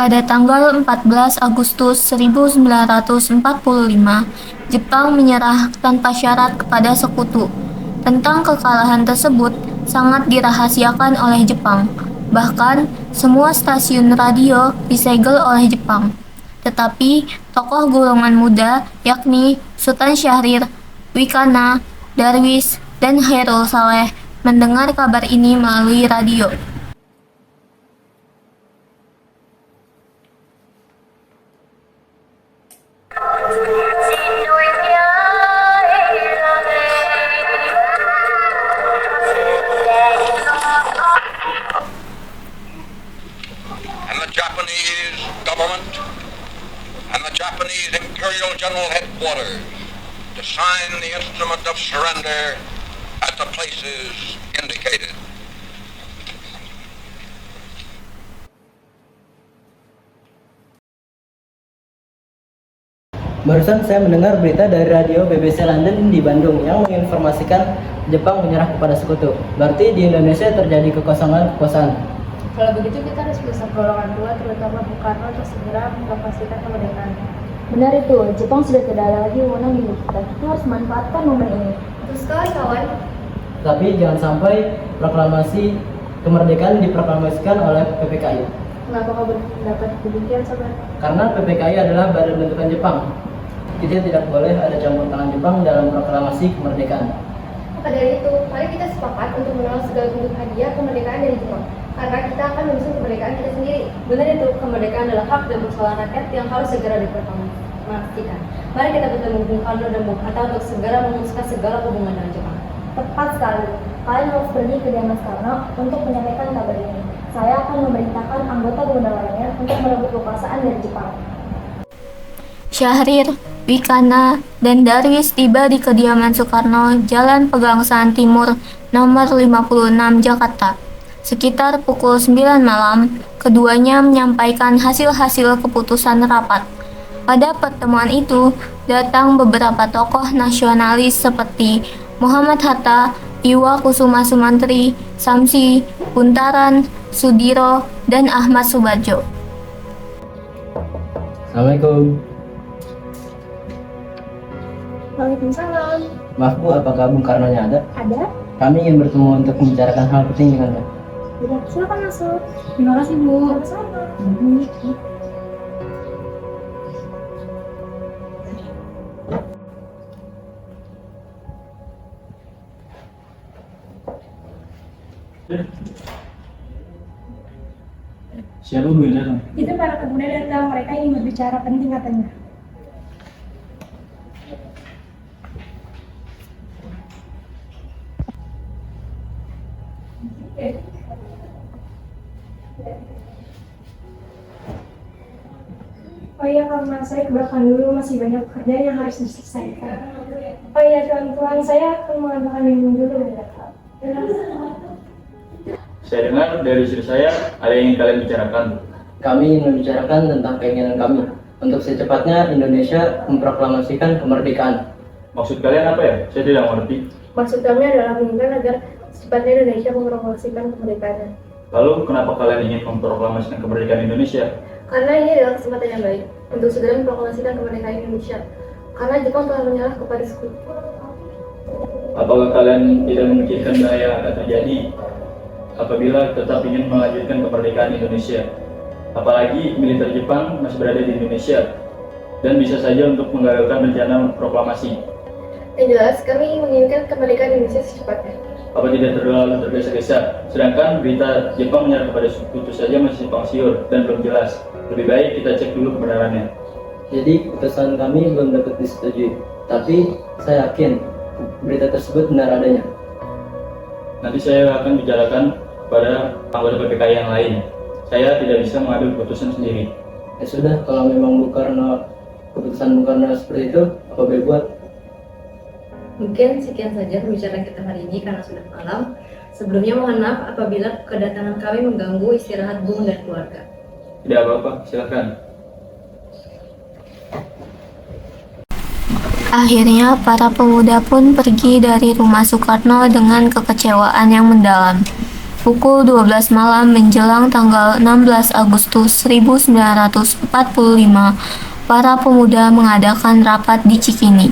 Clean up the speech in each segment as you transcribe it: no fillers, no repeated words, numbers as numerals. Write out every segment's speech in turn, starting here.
Pada tanggal 14 Agustus 1945, Jepang menyerah tanpa syarat kepada Sekutu. Tentang kekalahan tersebut sangat dirahasiakan oleh Jepang. Bahkan, semua stasiun radio disegel oleh Jepang. Tetapi, tokoh golongan muda yakni Sultan Syahrir, Wikana, Darwis, dan Khairul Saleh mendengar kabar ini melalui radio. And the Japanese government and the Japanese Imperial General Headquarters to sign the instrument of surrender at the places indicated. Barusan saya mendengar berita dari radio BBC London di Bandung yang menginformasikan Jepang menyerah kepada Sekutu. Berarti di Indonesia terjadi kekosongan kekuasaan. Kalau begitu kita harus bisa golongan tua, terutama Bung Karno, untuk segera memastikan kemerdekaan. Benar itu, Jepang sudah tidak ada lagi wewenang di kita. Kita harus manfaatkan momen ini. Betul sekali, kawan. Tapi jangan sampai proklamasi kemerdekaan diproklamasikan oleh PPKI. Kenapa kau berpendapat demikian, sobat? Karena PPKI adalah badan bentukan Jepang. Kita tidak boleh ada campur tangan Jepang dalam proklamasi kemerdekaan. Maka dari itu, mari kita sepakat untuk menolak segala bentuk hadiah kemerdekaan dari Jepang. Karena kita akan mengusung kemerdekaan kita sendiri. Benar itu, kemerdekaan adalah hak dan persoalan rakyat yang harus segera diproklamasikan. Mari kita bertemu Bung Karno dan Bung Hatta untuk segera memutuskan segala hubungan dengan Jepang. Tepat sekali. Kalian harus pergi ke Dian Mas Karno untuk menyampaikan kabar ini. Saya akan memerintahkan anggota gubernur lainnya untuk merebut kekuasaan dari Jepang. Syahrir, Wikana, dan Darwis tiba di kediaman Soekarno, Jalan Pegangsaan Timur, nomor 56, Jakarta. Sekitar pukul 9 malam, keduanya menyampaikan hasil-hasil keputusan rapat. Pada pertemuan itu, datang beberapa tokoh nasionalis seperti Muhammad Hatta, Iwa Kusuma Sumantri, Samsi, Buntaran, Sudiro, dan Ahmad Subadjo. Assalamualaikum. Waalaikumsalam. Maaf Bu, apakah Bung Karno-nya ada? Ada? Kami ingin bertemu untuk membicarakan hal penting dengannya. Sudah, silakan masuk. Terima kasih, Bu. Siapa Bu yang datang? Itu para pemuda datang, mereka ingin berbicara penting katanya. Oh iya, karena saya ke belakang dulu, masih banyak pekerjaan yang harus diselesaikan. Oh iya, tuan-tuan, saya akan mengadakan minum dulu. Saya dengar dari istri saya ada yang ingin kalian bicarakan. Kami ingin membicarakan tentang keinginan kami untuk secepatnya Indonesia memproklamasikan kemerdekaan. Maksud kalian apa ya? Saya tidak mengerti. Maksud kami adalah menginginkan agar secepatnya Indonesia memproklamasikan kemerdekaannya. Lalu kenapa kalian ingin memproklamasikan kemerdekaan Indonesia? Karena ini adalah kesempatan yang baik untuk segera memproklamasikan kemerdekaan Indonesia. Karena Jepang telah menyerah kepada Sekutu. Apakah kalian tidak memikirkan bahaya yang akan terjadi apabila tetap ingin melanjutkan kemerdekaan Indonesia? Apalagi militer Jepang masih berada di Indonesia dan bisa saja untuk menggagalkan rencana proklamasi. Yang jelas, kami menginginkan kemerdekaan Indonesia secepatnya. Apa tidak terlalu tergesa-gesa? Sedangkan berita Jepang menyerah kepada Sekutu saja masih simpang siur dan belum jelas. Lebih baik kita cek dulu kebenarannya. Jadi keputusan kami belum dapat disetujui. Tapi saya yakin berita tersebut benar adanya. Nanti saya akan bicarakan kepada anggota PPKI yang lain. Saya tidak bisa mengambil keputusan sendiri. Ya sudah, kalau memang keputusan Bung Karno seperti itu, apa boleh buat? Mungkin sekian saja pembicaraan kita hari ini karena sudah malam. Sebelumnya mohon maaf apabila kedatangan kami mengganggu istirahat Bung dan keluarga. Tidak apa-apa, silakan. Akhirnya, para pemuda pun pergi dari rumah Soekarno dengan kekecewaan yang mendalam. pukul 12 malam menjelang tanggal 16 Agustus 1945, para pemuda mengadakan rapat di Cikini.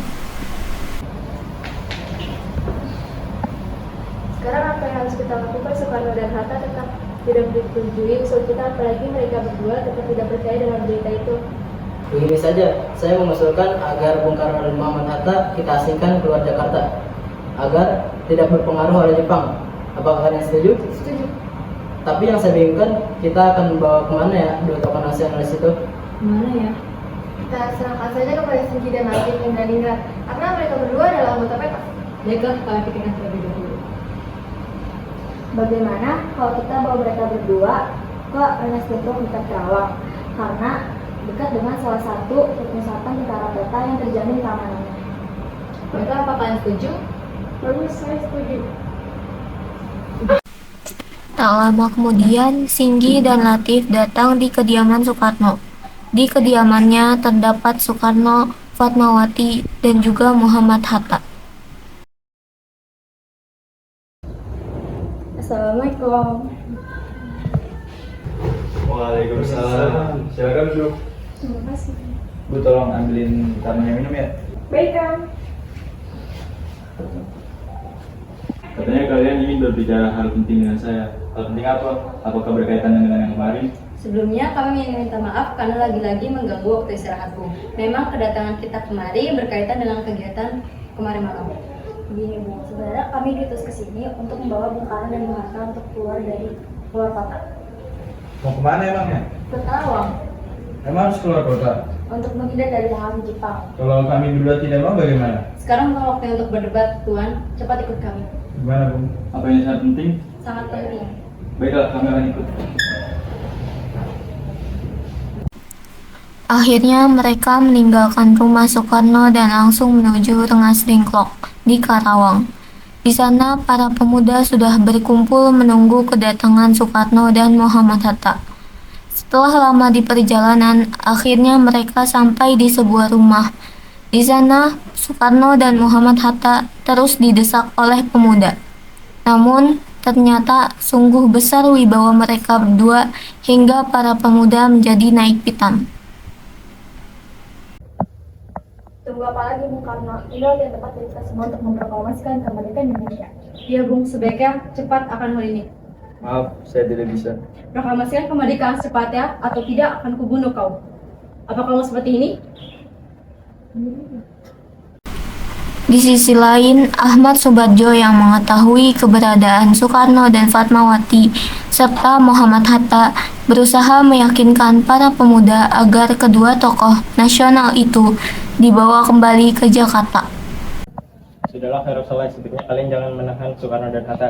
Sekarang apa yang harus kita lakukan? Soekarno dan Hatta tetap tidak menyetujui usul kita, apalagi mereka berdua tetap tidak percaya dengan berita itu. Begini saja, saya mengusulkan agar Bung Karno dan Muhammad Hatta kita asingkan keluar Jakarta agar tidak berpengaruh oleh Jepang. Apakah kalian setuju? Setuju. Tapi yang saya bingungkan, kita akan membawa kemana ya dua tokoh nasionalis itu? Gimana ya? Kita serahkan saja kepada Singgi dan Latif yang Ningrat, karena mereka berdua adalah anggota PKS. Baiklah, kalian pikirkan terlebih dahulu. Bagaimana kalau kita bawa mereka berdua ke Ernest Depok dekat Karawang, karena dekat dengan salah satu perpusatan tentara peta yang terjamin keamanannya. Baiklah, apa kalian setuju? Bagus, saya setuju. Tak lama kemudian, Singgi dan Latif datang di kediaman Soekarno. Di kediamannya terdapat Soekarno, Fatmawati, dan juga Muhammad Hatta. Assalamualaikum. Waalaikumsalam. Silakan duduk. Terima kasih. Bu, tolong ambilin tamunya minum ya. Baik, Kang. Katanya kalian ingin berbicara hal penting dengan saya. Hal penting apa? Apakah berkaitan dengan yang kemarin? Sebelumnya kami ingin minta maaf karena lagi-lagi mengganggu waktu istirahatku. Memang kedatangan kita kemari berkaitan dengan kegiatan kemarin malam. Begini Bu, sebenarnya kami diutus ke sini untuk membawa Bung Karno dan Bung Hatta untuk keluar kota. Mau kemana emangnya? Ke Karawang, Emang harus keluar kota? untuk menghindar dari pengaruh Jepang. Kalau kami berdua tidak mau bagaimana? Sekarang bukan waktunya untuk berdebat, Tuan. Cepat ikut kami. Gimana, Bung? Apa yang sangat penting? Sangat penting. Baiklah, kami akan ikut. Akhirnya mereka meninggalkan rumah Soekarno dan langsung menuju Rengas Dengklok di Karawang. Di sana para pemuda sudah berkumpul menunggu kedatangan Soekarno dan Muhammad Hatta. Setelah lama di perjalanan, akhirnya mereka sampai di sebuah rumah. Di sana, Soekarno dan Muhammad Hatta terus didesak oleh pemuda. Namun, ternyata sungguh besar wibawa mereka berdua hingga para pemuda menjadi naik pitam. Tunggu apa lagi Bung Karno? Ini waktu yang tepat dari kita semua untuk memproklamasikan kemerdekaan Indonesia. Iya, Bung. Sebaiknya cepat akan hal ini. Maaf, saya tidak bisa. Proklamasikan kemerdekaan secepatnya atau tidak akan kubunuh kau. Apa kamu seperti ini? Di sisi lain, Ahmad Soebardjo yang mengetahui keberadaan Soekarno dan Fatmawati serta Muhammad Hatta berusaha meyakinkan para pemuda agar kedua tokoh nasional itu dibawa kembali ke Jakarta. Sudahlah, Herop Saleh, sebaiknya kalian jangan menahan Soekarno dan Hatta.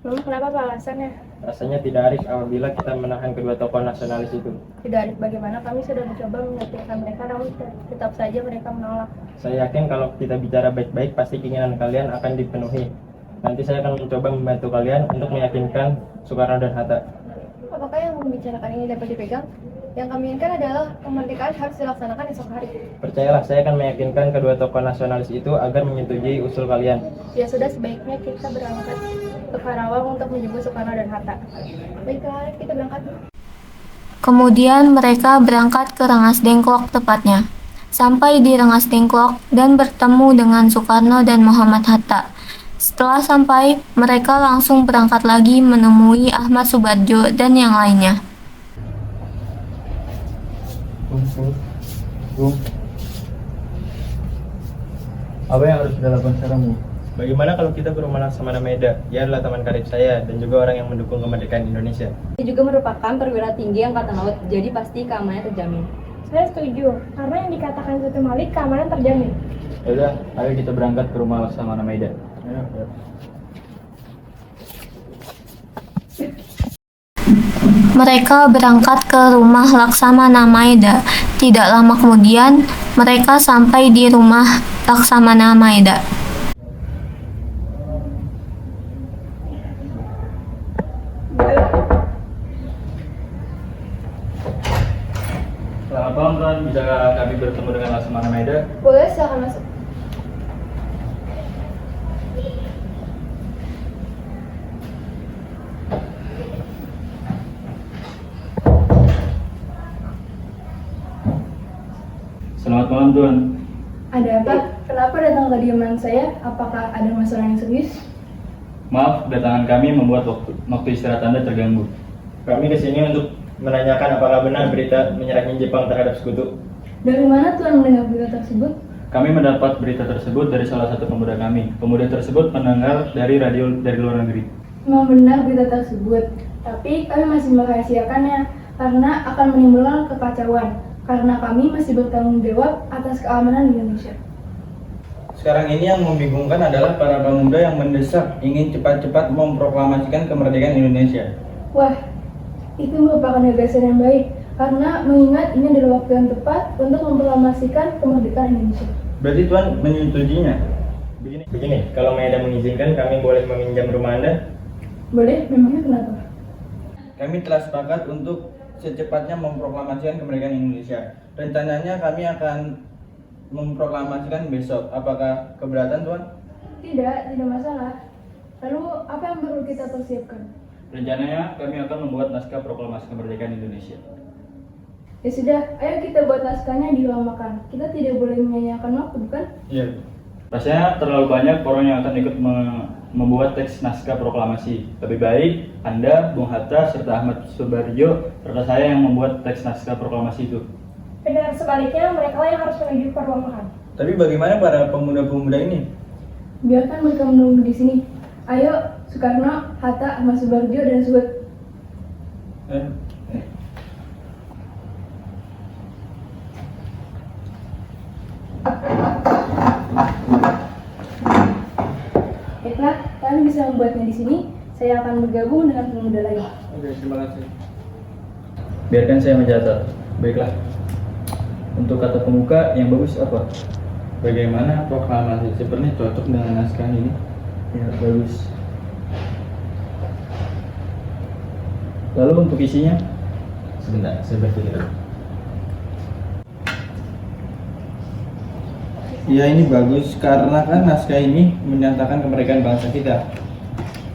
Lalu kenapa Pak alasannya? Rasanya tidak arif apabila kita menahan kedua tokoh nasionalis itu. Tidak arif bagaimana? Kami sudah mencoba meyakinkan mereka, namun tetap saja mereka menolak. Saya yakin kalau kita bicara baik-baik, pasti keinginan kalian akan dipenuhi. Nanti saya akan mencoba membantu kalian untuk meyakinkan Soekarno dan Hatta. Apakah yang membicarakan ini dapat dipegang? Yang kami inginkan adalah kemerdekaan harus dilaksanakan esok hari. Percayalah, saya akan meyakinkan kedua tokoh nasionalis itu agar menyetujui usul kalian. Ya sudah, sebaiknya kita berangkat ke Karawang untuk menjemput Soekarno dan Hatta. Baiklah, kita berangkat. Kemudian mereka berangkat ke Rengas Dengklok tepatnya. Sampai di Rengas Dengklok dan bertemu dengan Soekarno dan Muhammad Hatta. Setelah sampai, mereka langsung berangkat lagi menemui Ahmad Soebardjo dan yang lainnya. Bung. Apa yang harus kita lakukan sekarang, Bu? Bagaimana kalau kita ke rumah Laksamana Maeda? Dia adalah teman karib saya dan juga orang yang mendukung kemerdekaan Indonesia. Ini juga merupakan perwira tinggi Angkatan Laut, jadi pasti keamanannya terjamin. Saya setuju, karena yang dikatakan Tutu Malik keamanan terjamin. Yaudah, ayo kita berangkat ke rumah Laksamana Maeda. Mereka berangkat ke rumah Laksamana Maeda. Tidak lama kemudian, mereka sampai di rumah Laksamana Maeda. Selamat malam, Tuan. Bisa kami bertemu dengan Laksamana Maeda? Boleh, silahkan masuk. Selamat malam Tuan. Ada apa? Kenapa datang ke kediaman saya? Apakah ada masalah yang serius? Maaf, kedatangan kami membuat waktu istirahat Anda terganggu. Kami kesini untuk menanyakan apakah benar berita menyerahnya Jepang terhadap sekutu. Dari mana Tuhan mendengar berita tersebut? Kami mendapat berita tersebut dari salah satu pemuda kami. Pemuda tersebut mendengar dari radio dari luar negeri. Memang benar berita tersebut, tapi kami masih merahasiakannya karena akan menimbulkan kekacauan. Karena kami masih bertanggung jawab atas keamanan di Indonesia. Sekarang ini yang membingungkan adalah para pemuda yang mendesak ingin cepat-cepat memproklamasikan kemerdekaan Indonesia. Wah, itu merupakan gagasan yang baik karena mengingat ini adalah waktu yang tepat untuk memproklamasikan kemerdekaan Indonesia. Berarti Tuan menyetujuinya? Begini, kalau Maeda mengizinkan, kami boleh meminjam rumah Anda. Boleh? Memangnya kenapa? Kami telah sepakat untuk secepatnya memproklamasikan kemerdekaan Indonesia. Rencananya kami akan memproklamasikan besok. Apakah keberatan Tuan? Tidak masalah. Lalu apa yang perlu kita persiapkan? Rencananya kami akan membuat naskah proklamasi kemerdekaan Indonesia. Ya sudah, ayo kita buat naskahnya di ruang makan. Kita tidak boleh menyanyiakan waktu, bukan? Iya. Rasanya terlalu banyak orang yang akan ikut membuat teks naskah proklamasi. Lebih baik Anda, Bung Hatta, serta Ahmad Subarjo, serta saya yang membuat teks naskah proklamasi itu. Dan sebaliknya mereka yang harus menuju ke ruang makan. Tapi bagaimana para pemuda-pemuda ini? Biarkan mereka menunggu di sini. Ayo, Soekarno, Hatta, Ahmad Subarjo, dan Suhut. Baiklah, kalian bisa membuatnya di sini. Saya akan bergabung dengan pemuda lain. Oke, terima kasih. Biarkan saya mencatat. Baiklah. Untuk kata pembuka yang bagus apa? Bagaimana proklamasi sepertinya cocok dengan naskah ini? Ya, bagus. Lalu untuk isinya? Sebentar, saya berpikir. Ya ini bagus karena kan naskah ini menyatakan kemerdekaan bangsa kita.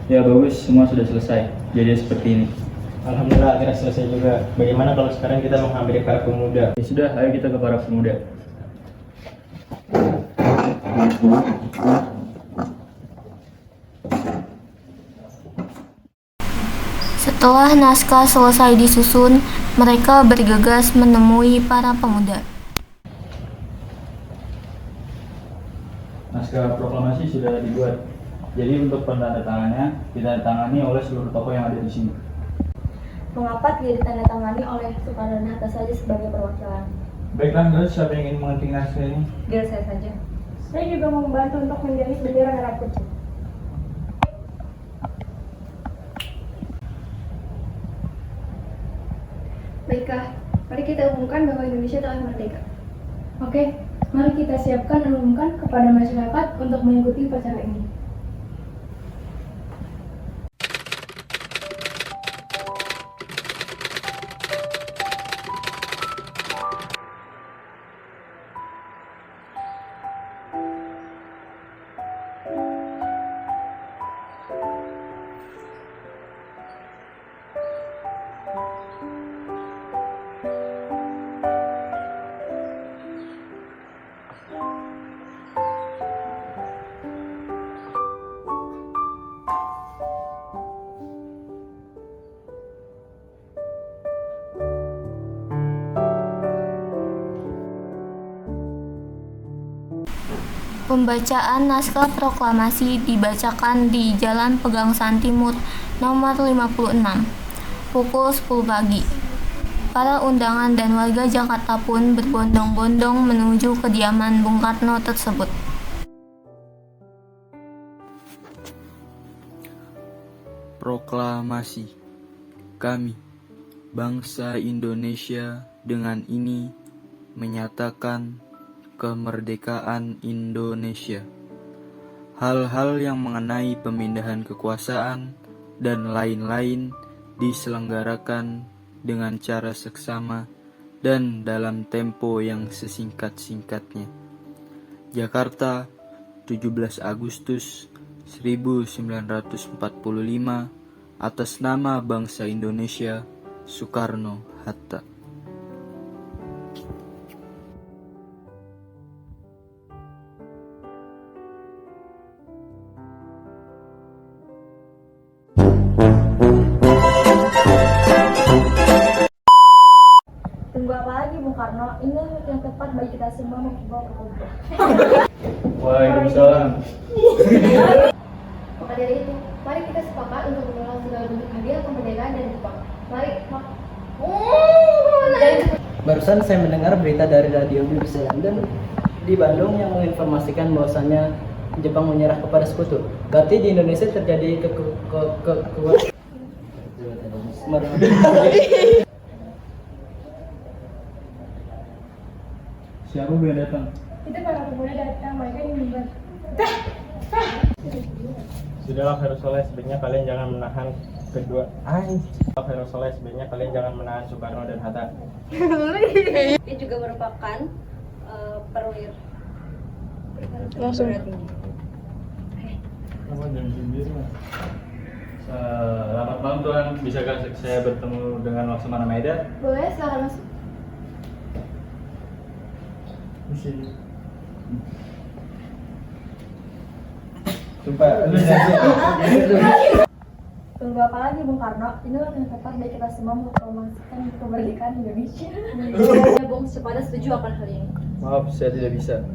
Ya bagus, semua sudah selesai. Jadi seperti ini. Alhamdulillah akhirnya selesai juga. Bagaimana kalau sekarang kita menghampiri para pemuda? Ya sudah, ayo kita ke para pemuda. Setelah naskah selesai disusun, mereka bergegas menemui para pemuda. Naskah proklamasi sudah dibuat. Jadi untuk penandatangannya ditandatangani oleh seluruh tokoh yang ada di sini. Mengapa tidak ditandatangani oleh Soekarno dan Hatta saja sebagai perwakilan? Baiklah, terus siapa yang ingin mengetik naskah ini? Biar saya saja. Saya juga mau membantu untuk menjadi bendera merah putih. Baiklah, mari kita umumkan bahwa Indonesia telah merdeka. Oke, mari kita siapkan dan umumkan kepada masyarakat untuk mengikuti upacara ini. Pembacaan naskah proklamasi dibacakan di Jalan Pegangsaan Timur nomor 56, pukul 10 pagi. Para undangan dan warga Jakarta pun berbondong-bondong menuju kediaman Bung Karno tersebut. Proklamasi. Kami, bangsa Indonesia, dengan ini menyatakan kemerdekaan Indonesia. Hal-hal yang mengenai pemindahan kekuasaan dan lain-lain diselenggarakan dengan cara seksama dan dalam tempo yang sesingkat-singkatnya. Jakarta, 17 Agustus 1945, atas nama bangsa Indonesia, Soekarno-Hatta. semua membawa keluarga. Waalaikumsalam. Maka dari itu, mari kita sepakat untuk menolak segala bentuk hadiah kemerdekaan dari Jepang. Mari, Barusan saya mendengar berita dari radio BBC London di Bandung yang menginformasikan bahwasannya Jepang menyerah kepada sekutu. Berarti di Indonesia terjadi Siapa yang datang? Itu para pemuda datang, mereka ingin membuat. Sudahlah Herosoleh, sebaiknya kalian jangan menahan sebaiknya kalian jangan menahan Soekarno dan Hatta. Dia juga merupakan perwira. Selamat malam Tuhan, bisakah saya bertemu dengan Laksamana Maeda? boleh silahkan masuk. Sumpah, lu Tunggu apa lagi Bung Karno? Ini waktu yang tepat bagi kita semua mempromosikan kemerdekaan Indonesia. Ya Bung, sepada setuju akan hal ini. Maaf, saya tidak bisa.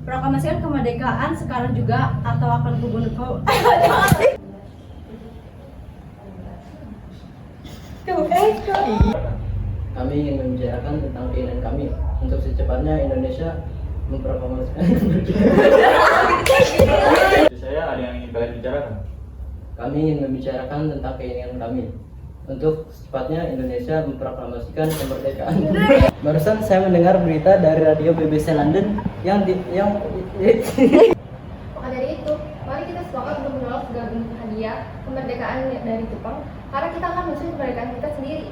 Proklamasikan kemerdekaan sekarang juga atau akan kubunuh kau. Kami ingin membicarakan tentang keinginan kami untuk secepatnya Indonesia memproklamasikan kemerdekaan. Saya ada yang ingin kalian bicarakan. Kami ingin membicarakan tentang keinginan kami untuk secepatnya Indonesia memproklamasikan kemerdekaan. Barusan saya mendengar berita dari radio BBC London yang Maka dari itu, mari kita sepakat untuk menolak segala bentuk hadiah kemerdekaan dari Jepang, karena kita akan menyusun kemerdekaan kita sendiri.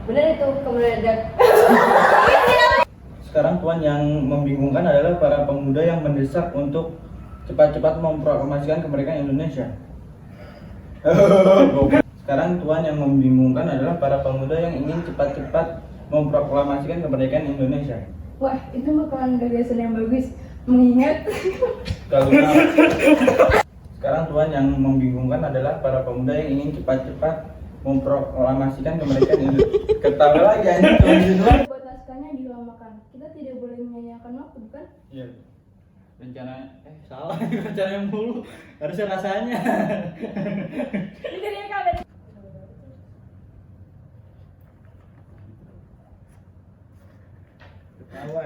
Benar itu, kemerdekaan. Sekarang Tuan, yang membingungkan adalah para pemuda yang mendesak untuk cepat-cepat memproklamasikan kemerdekaan Indonesia. Sekarang Tuan, yang membingungkan adalah para pemuda yang ingin cepat-cepat memproklamasikan kemerdekaan Indonesia. Wah, itu bukan gagasan yang bagus. Mengingat Kalau sekarang Tuan, yang membingungkan adalah para pemuda yang ingin cepat-cepat memproklamasikan kemerdekaan Indonesia. Ketawa lagi anjing Tuan. buat naskahnya dilamakan. Kita tidak boleh menyanyiakan waktu, bukan? Iya. Rencana salah rencana yang mulu, harusnya rasanya. Ini dari kalian. Ketawa.